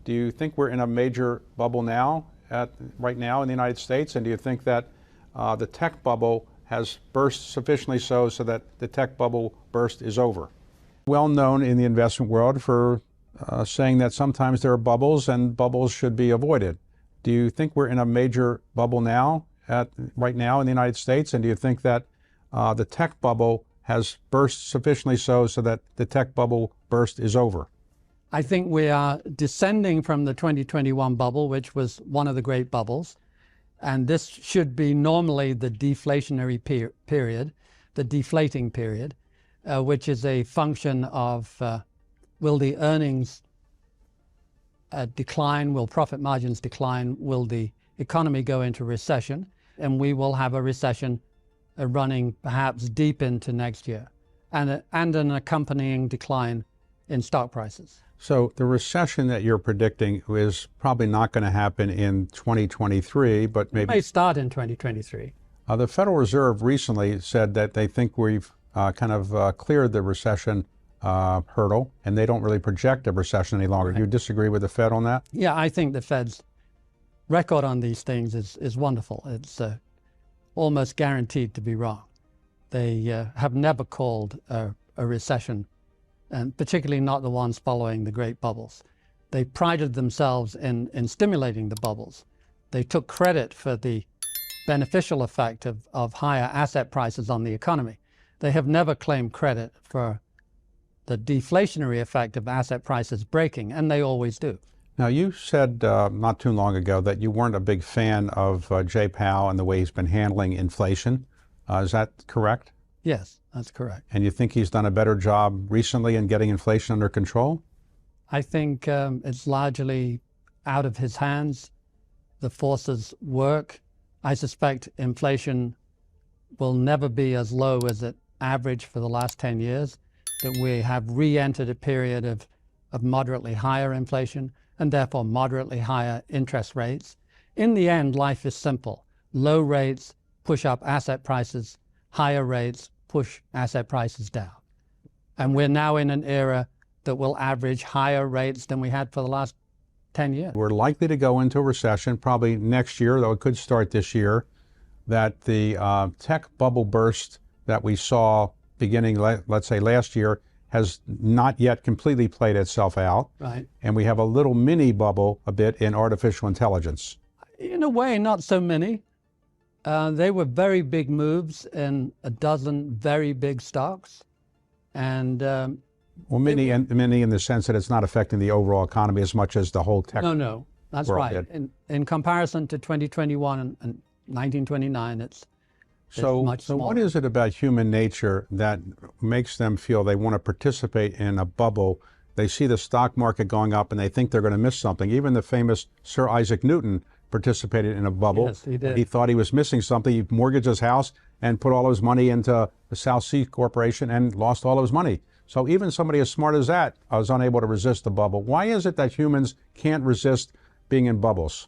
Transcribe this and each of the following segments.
Do you think we're in a major bubble now, right now in the United States? And do you think that the tech bubble has burst sufficiently so that the tech bubble burst is over? Well known in the investment world for saying that sometimes there are bubbles and bubbles should be avoided. Do you think we're in a major bubble now, right now in the United States? And do you think that the tech bubble has burst sufficiently so that the tech bubble burst is over? I think we are descending from the 2021 bubble, which was one of the great bubbles. And this should be normally the deflationary period, the deflating period, which is a function of will the earnings decline, will profit margins decline, will the economy go into recession, and we will have a recession running perhaps deep into next year, and an accompanying decline in stock prices. So the recession that you're predicting is probably not going to happen in 2023, but maybe... It may start in 2023. The Federal Reserve recently said that they think we've kind of cleared the recession hurdle, and they don't really project a recession any longer. Right. Do you disagree with the Fed on that? Yeah, I think the Fed's record on these things is wonderful. It's almost guaranteed to be wrong. They have never called a recession, and particularly not the ones following the great bubbles. They prided themselves in stimulating the bubbles. They took credit for the beneficial effect of higher asset prices on the economy. They have never claimed credit for the deflationary effect of asset prices breaking, and they always do. Now, you said not too long ago that you weren't a big fan of Jay Powell and the way he's been handling inflation. Is that correct? Yes, that's correct. And you think he's done a better job recently in getting inflation under control? I think it's largely out of his hands. The forces work. I suspect inflation will never be as low as it averaged for the last 10 years, that we have re-entered a period of moderately higher inflation and therefore moderately higher interest rates. In the end, life is simple. Low rates push up asset prices, higher rates push asset prices down. And we're now in an era that will average higher rates than we had for the last 10 years. We're likely to go into a recession probably next year, though it could start this year, that the tech bubble burst that we saw beginning, let's say, last year has not yet completely played itself out. Right. And we have a little mini bubble a bit in artificial intelligence. In a way, not so many. They were very big moves in a dozen very big stocks. And well, mini in the sense that it's not affecting the overall economy as much as the whole tech. No, that's right. In comparison to 2021 and 1929, it's much smaller. So what is it about human nature that makes them feel they want to participate in a bubble? They see the stock market going up and they think they're going to miss something. Even the famous Sir Isaac Newton participated in a bubble. Yes, he did. He thought he was missing something. He mortgaged his house and put all his money into the South Sea Corporation and lost all his money. So even somebody as smart as that was unable to resist the bubble. Why is it that humans can't resist being in bubbles?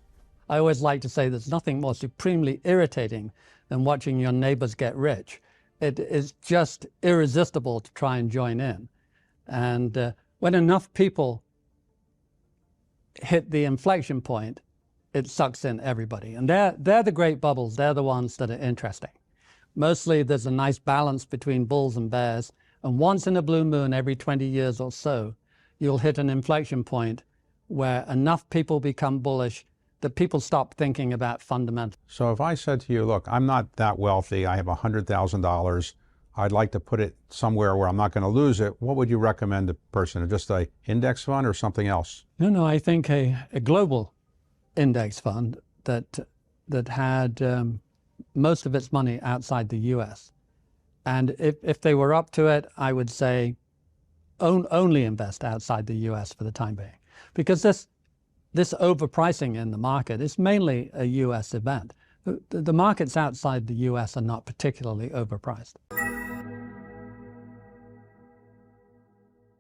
I always like to say there's nothing more supremely irritating than watching your neighbors get rich. It is just irresistible to try and join in. And when enough people hit the inflection point, it sucks in everybody. And they're the great bubbles. They're the ones that are interesting. Mostly there's a nice balance between bulls and bears. And once in a blue moon, every 20 years or so, you'll hit an inflection point where enough people become bullish that people stop thinking about fundamentals. So if I said to you, look, I'm not that wealthy, I have $100,000, I'd like to put it somewhere where I'm not going to lose it, what would you recommend a person? Just an index fund or something else? No, I think a global index fund that had most of its money outside the US. And if they were up to it, I would say only invest outside the US for the time being. Because this overpricing in the market is mainly a US event. The markets outside the US are not particularly overpriced.